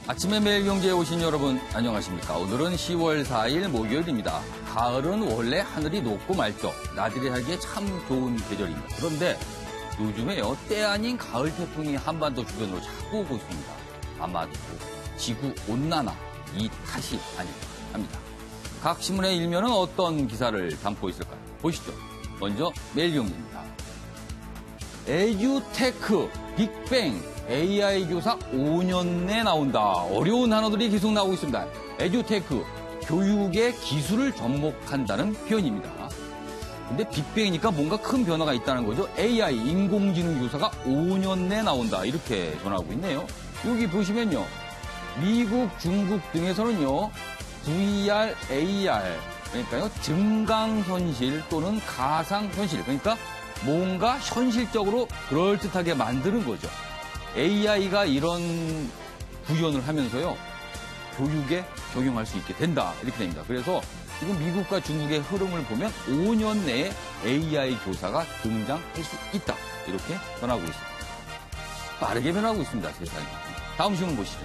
아침에 매일경제에 오신 여러분 안녕하십니까. 오늘은 10월 4일 목요일입니다. 가을은 원래 하늘이 높고 맑죠. 나들이 하기에 참 좋은 계절입니다. 그런데 요즘에요, 때 아닌 가을 태풍이 한반도 주변으로 자꾸 오고 있습니다. 아마도 지구 온난화 이 탓이 아닐까 합니다. 각 신문의 일면은 어떤 기사를 담고 있을까요? 보시죠. 먼저 매일경제입니다. 에듀테크 빅뱅 AI 교사 5년 내 나온다. 어려운 단어들이 계속 나오고 있습니다. 에듀테크, 교육의 기술을 접목한다는 표현입니다. 근데 빅뱅이니까 뭔가 큰 변화가 있다는 거죠. AI, 인공지능 교사가 5년 내 나온다. 이렇게 전하고 있네요. 여기 보시면요. 미국, 중국 등에서는요. VR, AR, 그러니까요. 증강현실 또는 가상현실, 그러니까 뭔가 현실적으로 그럴듯하게 만드는 거죠. AI가 이런 구현을 하면서요, 교육에 적용할 수 있게 된다. 이렇게 됩니다. 그래서 지금 미국과 중국의 흐름을 보면 5년 내에 AI 교사가 등장할 수 있다. 이렇게 변하고 있습니다. 빠르게 변하고 있습니다. 세상이. 다음 신문 보시죠.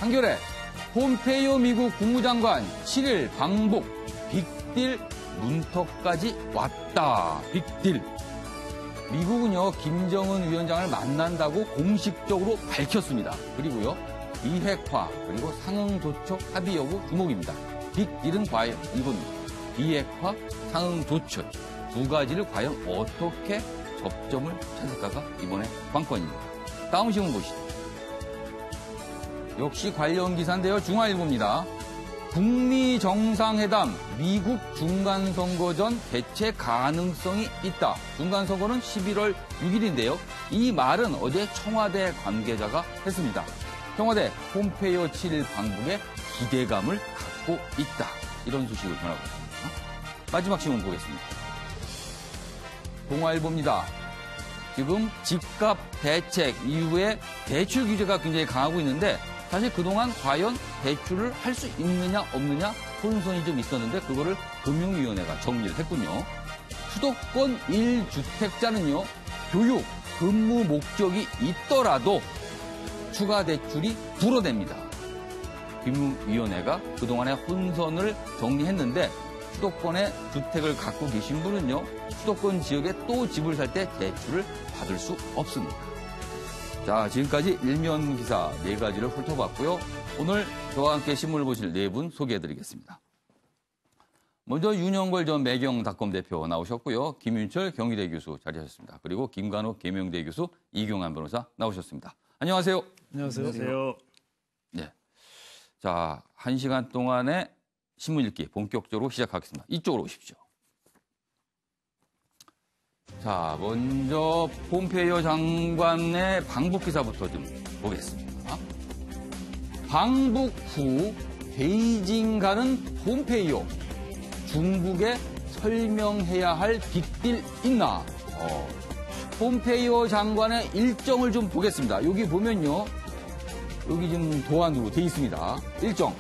한겨레, 폼페이오 미국 국무장관 7일 방북, 빅딜 문턱까지 왔다. 빅딜. 미국은요, 김정은 위원장을 만난다고 공식적으로 밝혔습니다. 그리고요, 비핵화 그리고 상응조처 합의 여부 주목입니다. 빅딜은 과연 이겁니다. 비핵화, 상응조처 두 가지를 과연 어떻게 접점을 찾을까가 이번에 관건입니다. 다음 신문 보시죠. 역시 관련 기사인데요. 중앙일보입니다. 북미 정상회담, 미국 중간선거 전 개최 가능성이 있다. 중간선거는 11월 6일인데요. 이 말은 어제 청와대 관계자가 했습니다. 청와대 폼페이오 7일 방북에 기대감을 갖고 있다. 이런 소식을 전하고 있습니다. 마지막 신문 보겠습니다. 동아일보입니다. 지금 집값 대책 이후에 대출 규제가 굉장히 강하고 있는데 사실 그동안 과연 대출을 할 수 있느냐 없느냐 혼선이 좀 있었는데 그거를 금융위원회가 정리를 했군요. 수도권 1주택자는요. 교육, 근무 목적이 있더라도 추가 대출이 불어냅니다. 금융위원회가 그동안의 혼선을 정리했는데 수도권에 주택을 갖고 계신 분은요. 수도권 지역에 또 집을 살 때 대출을 받을 수 없습니다. 자, 지금까지 일면 기사 4가지를 훑어봤고요. 오늘 저와 함께 신문을 보실 4분 소개해드리겠습니다. 먼저 윤영걸 전 매경닷컴 대표 나오셨고요. 김윤철 경희대 교수 자리하셨습니다. 그리고 김관욱 계명대 교수, 이경환 변호사 나오셨습니다. 안녕하세요. 안녕하세요. 안녕하세요. 네. 자, 1시간 동안의 신문 읽기 본격적으로 시작하겠습니다. 이쪽으로 오십시오. 자, 먼저 폼페이오 장관의 방북 기사부터 좀 보겠습니다. 방북 후 베이징 가는 폼페이오. 중국에 설명해야 할 빅딜 있나? 폼페이오 장관의 일정을 좀 보겠습니다. 여기 보면요. 여기 지금 도안으로 돼 있습니다. 일정.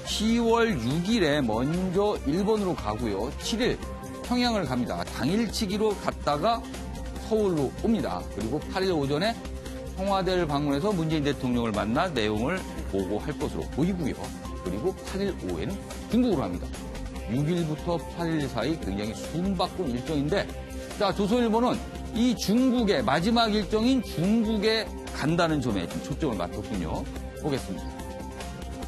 10월 6일에 먼저 일본으로 가고요. 7일 평양을 갑니다. 당일치기로 갔다가 서울로 옵니다. 그리고 8일 오전에 청와대를 방문해서 문재인 대통령을 만나 내용을 보고할 것으로 보이고요. 그리고 8일 오후에는 중국으로 합니다. 6일부터 8일 사이 굉장히 숨바꾼 일정인데, 자, 조선일보는 이 중국의 마지막 일정인 중국에 간다는 점에 좀 초점을 맞췄군요. 보겠습니다.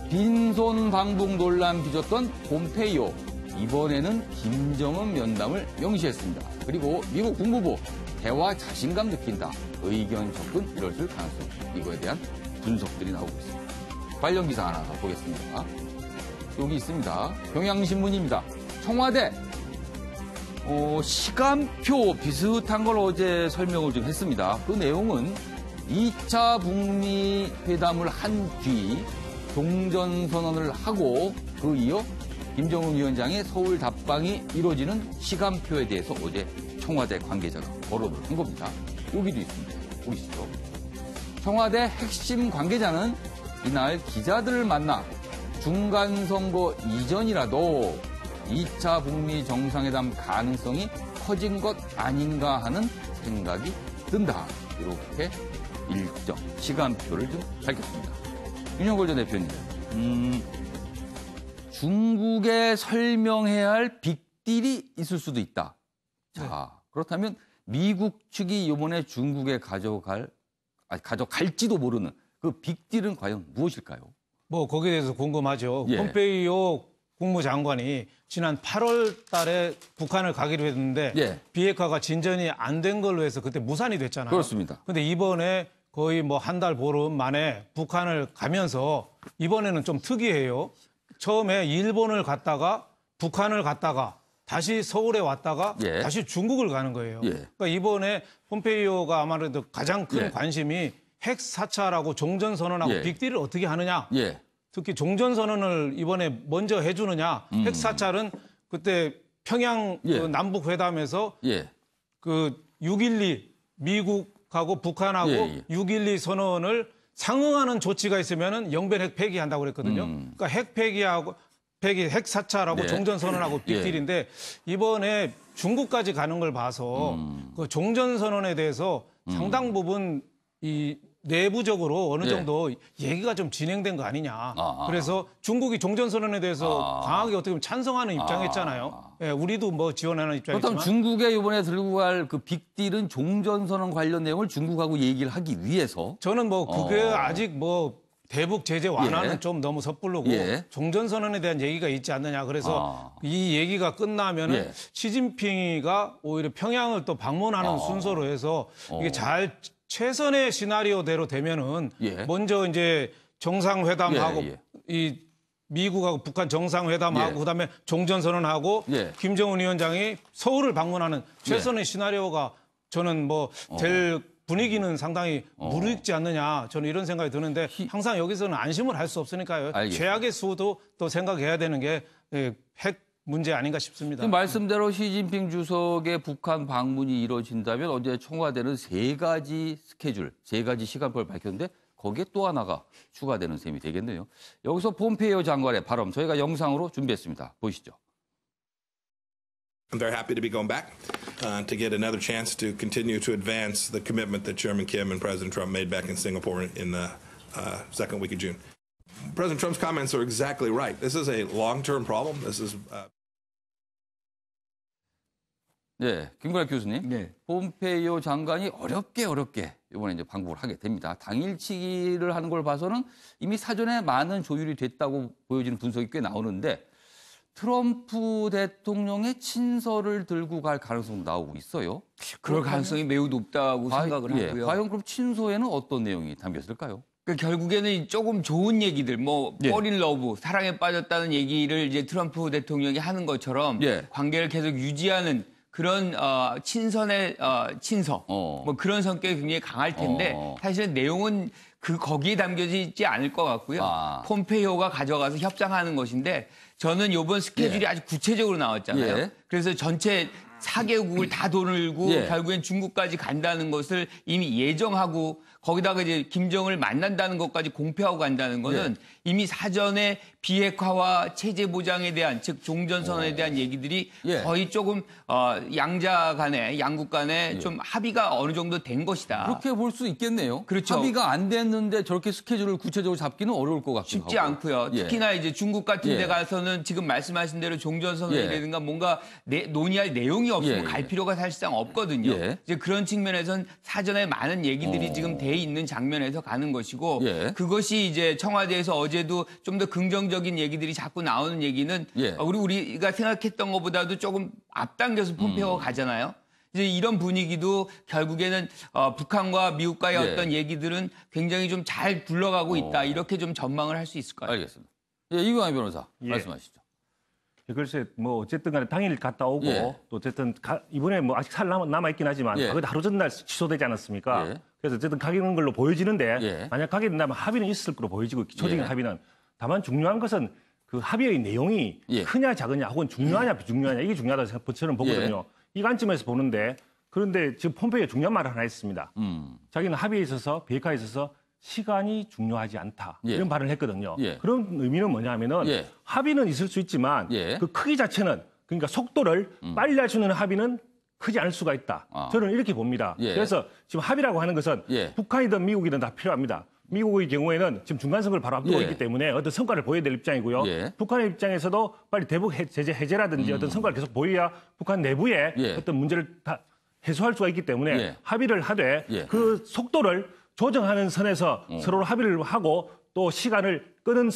빈손 방북 논란 빚었던 폼페이오. 이번에는 김정은 면담을 명시했습니다. 그리고 미국 국무부 대화 자신감 느낀다. 의견 접근 이뤄질 가능성. 이거에 대한 분석들이 나오고 있습니다. 관련 기사 하나 보겠습니다. 여기 있습니다. 경향신문입니다. 청와대 시간표 비슷한 걸 어제 설명을 좀 했습니다. 그 내용은 2차 북미 회담을 한 뒤 종전선언을 하고 그 이어 김정은 위원장의 서울 답방이 이루어지는 시간표에 대해서 어제 청와대 관계자가 거론을 한 겁니다. 여기도 있습니다. 보이시죠? 청와대 핵심 관계자는 이날 기자들을 만나 중간선거 이전이라도 2차 북미 정상회담 가능성이 커진 것 아닌가 하는 생각이 든다. 이렇게 일정, 시간표를 좀 밝혔습니다. 윤영걸 전 대표님, 중국에 설명해야 할 빅딜이 있을 수도 있다. 자, 그렇다면 미국 측이 이번에 중국에 가져갈지도 모르는 그 빅딜은 과연 무엇일까요? 뭐 거기에 대해서 궁금하죠. 예. 폼페이오 국무장관이 지난 8월 달에 북한을 가기로 했는데 예. 비핵화가 진전이 안 된 걸로 해서 그때 무산이 됐잖아요. 그렇습니다. 근데 이번에 거의 뭐 한 달 보름 만에 북한을 가면서 이번에는 좀 특이해요. 처음에 일본을 갔다가 북한을 갔다가 다시 서울에 왔다가 예. 다시 중국을 가는 거예요. 예. 그러니까 이번에 폼페이오가 아무래도 가장 큰 예. 관심이 핵 사찰하고 종전선언하고 예. 빅딜을 어떻게 하느냐. 예. 특히 종전선언을 이번에 먼저 해주느냐. 핵 사찰은 그때 평양 예. 그 남북 회담에서 예. 그 6.12 미국하고 북한하고 예. 6.12 선언을 상응하는 조치가 있으면은 영변 핵 폐기한다고 그랬거든요. 그러니까 핵 폐기하고 핵 사찰하고 네. 종전선언하고 빅딜인데 이번에 중국까지 가는 걸 봐서 그 종전선언에 대해서 상당 부분 이 내부적으로 어느 예. 정도 얘기가 좀 진행된 거 아니냐. 아. 그래서 중국이 종전선언에 대해서 아. 강하게 어떻게 보면 찬성하는 입장했잖아요. 예, 우리도 뭐 지원하는 입장이지만. 그렇다면 중국에 이번에 들고 갈 그 빅딜은 종전선언 관련 내용을 중국하고 얘기를 하기 위해서 저는 뭐 그게 아직 뭐 대북 제재 완화는 예. 좀 너무 섣부르고 예. 종전선언에 대한 얘기가 있지 않느냐. 그래서 이 얘기가 끝나면은 예. 시진핑이가 오히려 평양을 또 방문하는 순서로 해서 이게 잘 최선의 시나리오대로 되면은 예. 먼저 이제 정상회담하고 예, 예. 이 미국하고 북한 정상회담하고 예. 그다음에 종전선언하고 예. 김정은 위원장이 서울을 방문하는 최선의 시나리오가 저는 뭐 될 분위기는 상당히 무르익지 않느냐 저는 이런 생각이 드는데 항상 여기서는 안심을 할 수 없으니까요. 알겠습니다. 최악의 수도 또 생각해야 되는 게 핵 문제 아닌가 싶습니다. 말씀대로 시진핑 주석의 북한 방문이 이루어진다면 어제 청와대는 세 가지 스케줄, 세 가지 시간표를 밝혔는데 거기에 또 하나가 추가되는 셈이 되겠네요. 여기서 폼페이오 장관의 발언 저희가 영상으로 준비했습니다. 보시죠. I'm very happy to be going back to get another chance to continue to advance the commitment that Chairman Kim and President Trump made back in Singapore in the second week of June. President Trump's comments are exactly right. This is a long-term problem. This is 네, 김구라 교수님. 네. 폼페이오 장관이 어렵게 이번에 이제 방북을 하게 됩니다. 당일치기를 하는 걸 봐서는 이미 사전에 많은 조율이 됐다고 보여지는 분석이 꽤 나오는데 트럼프 대통령의 친서를 들고 갈 가능성도 나오고 있어요. 그럴 가능성이 매우 높다고 생각을 하고요. 과연 그럼 친서에는 어떤 내용이 담겼을까요? 그러니까 결국에는 조금 좋은 얘기들, 뭐 예. fall in love, 사랑에 빠졌다는 얘기를 이제 트럼프 대통령이 하는 것처럼 예. 관계를 계속 유지하는 그런 친선의 친서, 뭐 그런 성격이 굉장히 강할 텐데 사실은 내용은 거기에 담겨지지 않을 것 같고요. 폼페이오가 가져가서 협상하는 것인데 저는 이번 스케줄이 아주 구체적으로 나왔잖아요. 예. 그래서 전체 4개국을 다 돌고 예. 결국엔 중국까지 간다는 것을 이미 예정하고 거기다가 이제 김정을 만난다는 것까지 공표하고 간다는 것은 이미 사전에 비핵화와 체제 보장에 대한 즉 종전선언에 대한 얘기들이 거의 조금 양자 간에 양국 간에 좀 합의가 어느 정도 된 것이다. 그렇게 볼 수 있겠네요. 그렇죠. 합의가 안 됐는데 저렇게 스케줄을 구체적으로 잡기는 어려울 것 같기도 쉽지 하고. 않고요. 특히나 이제 중국 같은 데 가서는 지금 말씀하신 대로 종전선언이라든가 뭔가 논의할 내용이 없으면 갈 필요가 사실상 없거든요. 이제 그런 측면에서는 사전에 많은 얘기들이 지금 돼 있는 장면에서 가는 것이고 그것이 이제 청와대에서 어제도 좀 더 긍정적인 얘기들이 자꾸 나오는 얘기는 우리가 생각했던 것보다도 조금 앞당겨서 폼페이오가 가잖아요. 이제 이런 분위기도 결국에는 북한과 미국과의 어떤 얘기들은 굉장히 좀 잘 굴러가고 있다. 이렇게 좀 전망을 할 수 있을 것 같아요. 알겠습니다. 이광희 변호사 말씀하시죠. 글쎄 뭐 어쨌든 간에 당일 갔다 오고 또 어쨌든 이번에 뭐 아직 살 남아있긴 하지만 그래도 하루 전날 취소되지 않았습니까? 그래서 어쨌든 가기는 걸로 보여지는데 만약 가게 된다면 합의는 있을 거로 보여지고 기초적인 합의는 다만 중요한 것은 그 합의의 내용이 크냐 작으냐 혹은 중요하냐 비중요하냐 이게 중요하다고 저는 보거든요. 이 관점에서 보는데 그런데 지금 폼페이오 중요한 말을 하나 했습니다. 자기는 합의에 있어서 비핵화에 있어서 시간이 중요하지 않다. 이런 발언을 했거든요. 그런 의미는 뭐냐면은 합의는 있을 수 있지만 그 크기 자체는 그러니까 속도를 빨리 할 수 있는 합의는 크지 않을 수가 있다. 아. 저는 이렇게 봅니다. 예. 그래서 지금 합의라고 하는 것은 예. 북한이든 미국이든 다 필요합니다. 미국의 경우에는 지금 중간선거를 바로 앞두고 예. 있기 때문에 어떤 성과를 보여야 될 입장이고요. 예. 북한의 입장에서도 빨리 대북 제재 해제라든지 어떤 성과를 계속 보여야 북한 내부에 예. 어떤 문제를 다 해소할 수가 있기 때문에 예. 합의를 하되 예. 그 속도를 조정하는 선에서 서로 합의를 하고 또 시간을 끄는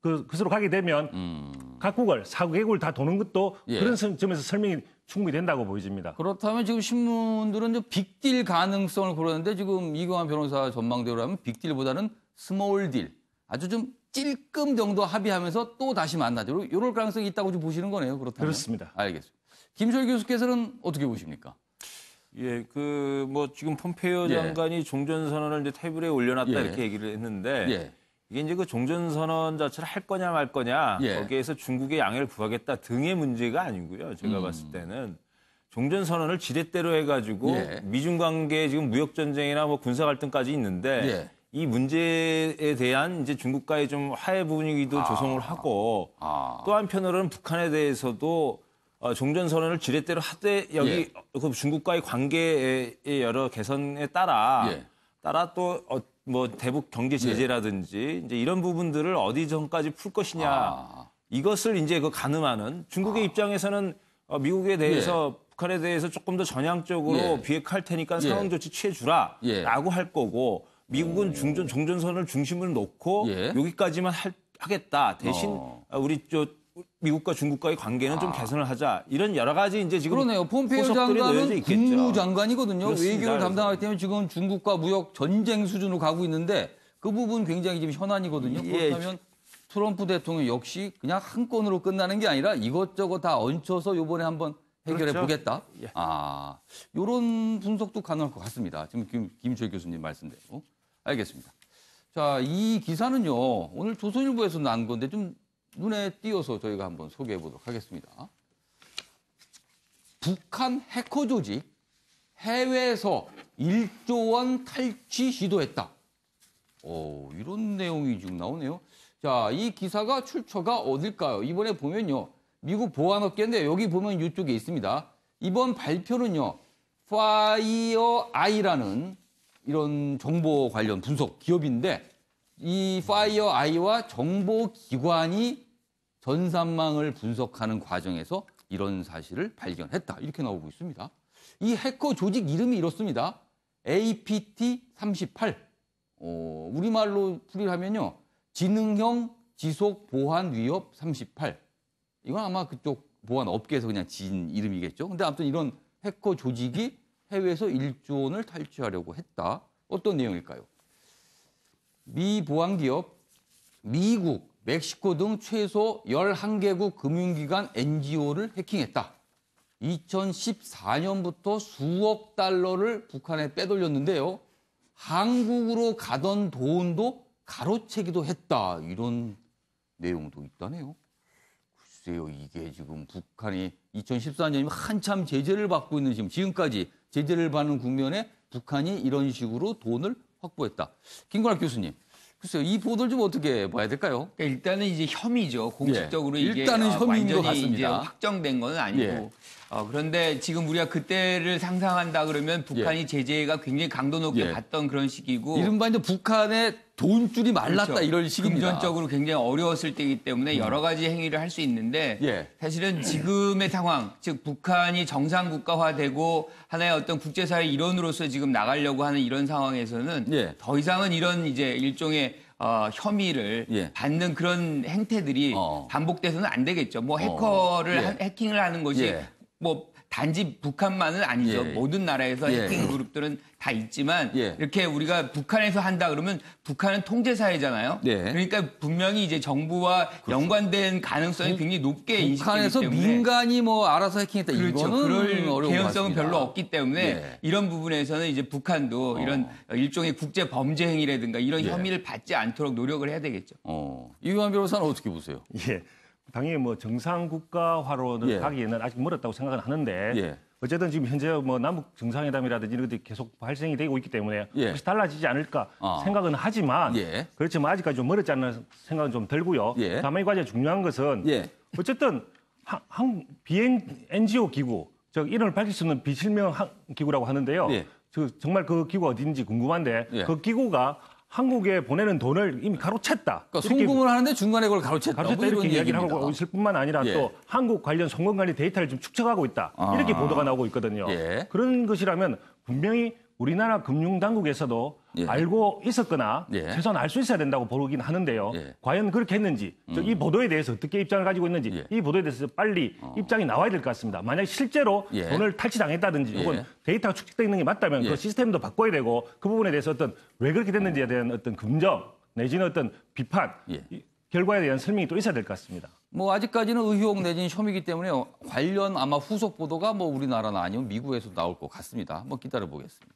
그것으로 가게 되면 각국을 4개국을 다 도는 것도 예. 그런 점에서 설명이 충분히 된다고 보여집니다. 그렇다면 지금 신문들은 좀 빅딜 가능성을 고르는데 지금 이경환 변호사 전망대로라면 빅딜보다는 스몰딜, 아주 좀 찔끔 정도 합의하면서 또 다시 만나죠. 이럴 가능성이 있다고 좀 보시는 거네요. 그렇다면. 그렇습니다. 알겠습니다. 김철 교수께서는 어떻게 보십니까? 예, 뭐 지금 폼페이오 예. 장관이 종전선언을 이제 테이블에 올려놨다 예. 이렇게 얘기를 했는데 예. 이게 이제 그 종전선언 자체를 할 거냐 말 거냐 예. 거기에서 중국의 양해를 구하겠다 등의 문제가 아니고요. 제가 봤을 때는 종전선언을 지렛대로 해가지고 예. 미중 관계 지금 무역 전쟁이나 뭐 군사 갈등까지 있는데 예. 이 문제에 대한 이제 중국과의 좀 화해 분위기도 조성을 하고 또 한편으로는 북한에 대해서도 종전선언을 지렛대로 하되 여기 예. 그 중국과의 관계의 여러 개선에 따라 예. 또 뭐 대북 경제 제재라든지 이제 이런 부분들을 어디 전까지 풀 것이냐 이것을 이제 그 가늠하는 중국의 입장에서는 미국에 대해서 북한에 대해서 조금 더 전향적으로 예. 비핵화할 테니까 예. 상응 조치 취해주라라고 할 거고 미국은 종전선언을 중심을 놓고 예. 여기까지만 하겠다 대신 우리 미국과 중국과의 관계는 좀 개선을 하자. 이런 여러 가지 이제 지금 그러네요. 폼페이오 포석들이 놓여져 장관은 있겠죠. 국무장관이거든요. 그렇습니다. 외교를 담당하기 때문에 지금 중국과 무역 전쟁 수준으로 가고 있는데 그 부분 굉장히 지금 현안이거든요. 예. 그렇다면 트럼프 대통령 역시 그냥 한 건으로 끝나는 게 아니라 이것저것 다 얹혀서 이번에 한번 해결해 그렇죠. 보겠다. 예. 이런 분석도 가능할 것 같습니다. 지금 김철 교수님 말씀대로. 알겠습니다. 자, 이 기사는요. 오늘 조선일보에서 난 건데 좀 눈에 띄어서 저희가 한번 소개해 보도록 하겠습니다. 북한 해커 조직 해외에서 1조 원 탈취 시도했다. 이런 내용이 지금 나오네요. 자, 이 기사가 출처가 어딜까요? 이번에 보면요. 미국 보안업계인데 여기 보면 이쪽에 있습니다. 이번 발표는요. 파이어아이라는 이런 정보 관련 분석 기업인데 이 파이어아이와 정보기관이 전산망을 분석하는 과정에서 이런 사실을 발견했다. 이렇게 나오고 있습니다. 이 해커 조직 이름이 이렇습니다. APT38. 우리말로 풀이하면요. 지능형 지속 보안 위협 38. 이건 아마 그쪽 보안 업계에서 그냥 지은 이름이겠죠. 근데 아무튼 이런 해커 조직이 해외에서 1조 원을 탈취하려고 했다. 어떤 내용일까요? 미 보안기업, 미국, 멕시코 등 최소 11개국 금융기관 NGO를 해킹했다. 2014년부터 수억 달러를 북한에 빼돌렸는데요. 한국으로 가던 돈도 가로채기도 했다. 이런 내용도 있다네요. 글쎄요, 이게 지금 북한이 2014년이면 한참 제재를 받고 있는 지금까지 제재를 받는 국면에 북한이 이런 식으로 돈을 확보했다. 김건학 교수님, 글쎄요, 이 보도를 좀 어떻게 봐야 될까요? 그러니까 일단은 이제 혐의죠. 공식적으로 예, 이게 일단은 혐의인 것 완전히 이제 같습니다. 확정된 건 아니고. 예. 그런데 지금 우리가 그때를 상상한다 그러면 북한이 제재가 굉장히 강도 높게 예. 받던 그런 시기고. 이른바 이제 북한의 돈줄이 말랐다 그렇죠. 이런 식입니다. 금전적으로 굉장히 어려웠을 때이기 때문에 여러 가지 행위를 할 수 있는데 예. 사실은 지금의 상황, 즉 북한이 정상 국가화되고 하나의 어떤 국제사회 일원으로서 지금 나가려고 하는 이런 상황에서는 예. 더 이상은 이런 이제 일종의 혐의를 예. 받는 그런 행태들이 반복돼서는 안 되겠죠. 뭐 해커를 예. 해킹을 하는 것이 예. 뭐 단지 북한만은 아니죠. 예. 모든 나라에서 예. 해킹 그룹들은 다 있지만 예. 이렇게 우리가 북한에서 한다 그러면 북한은 통제사회잖아요. 예. 그러니까 분명히 이제 정부와 연관된 가능성이 굉장히 높게 인식되기 북한에서 때문에 민간이 뭐 알아서 해킹했다. 그렇죠. 이거는 그럴 어려운 것 개연성은 같습니다. 별로 없기 때문에 예. 이런 부분에서는 이제 북한도 이런 일종의 국제 범죄 행위라든가 이런 예. 혐의를 받지 않도록 노력을 해야 되겠죠. 이규환 변호사는 어떻게 보세요? 예. 당연히 뭐 정상 국가화로는 예. 가기에는 아직 멀었다고 생각은 하는데 예. 어쨌든 지금 현재 뭐 남북 정상회담이라든지 이런 것들이 계속 발생이 되고 있기 때문에 예. 혹시 달라지지 않을까 생각은 하지만 예. 그렇지만 아직까지 좀 멀었지 않나 생각은 좀 들고요. 예. 다만 이 과제 중요한 것은 예. 어쨌든 비행 NGO 기구 이름을 밝힐 수 없는 비실명 기구라고 하는데요. 예. 정말 그 기구가 어딘지 궁금한데 예. 그 기구가 한국에 보내는 돈을 이미 가로챘다. 그러니까 송금을 하는데 중간에 그걸 가로챘다. 가로챘다 뭐 이렇게 이런 이야기를 얘기입니다. 하고 있을 뿐만 아니라 예. 또 한국 관련 송금관리 데이터를 좀 축적하고 있다. 이렇게 보도가 나오고 있거든요. 예. 그런 것이라면 분명히 우리나라 금융당국에서도 예. 알고 있었거나 예. 최소한 알 수 있어야 된다고 보긴 하는데요. 예. 과연 그렇게 했는지, 이 보도에 대해서 어떻게 입장을 가지고 있는지 예. 이 보도에 대해서 빨리 입장이 나와야 될 것 같습니다. 만약 실제로 예. 돈을 탈취당했다든지 예. 혹은 데이터가 축적되어 있는 게 맞다면 예. 그 시스템도 바꿔야 되고 그 부분에 대해서 어떤 왜 그렇게 됐는지에 대한 어떤 긍정 내지는 어떤 비판 예. 이 결과에 대한 설명이 또 있어야 될 것 같습니다. 뭐 아직까지는 의혹 내지는 혐의이기 때문에 관련 아마 후속 보도가 뭐 우리나라나 아니면 미국에서 나올 것 같습니다. 한번 기다려 보겠습니다.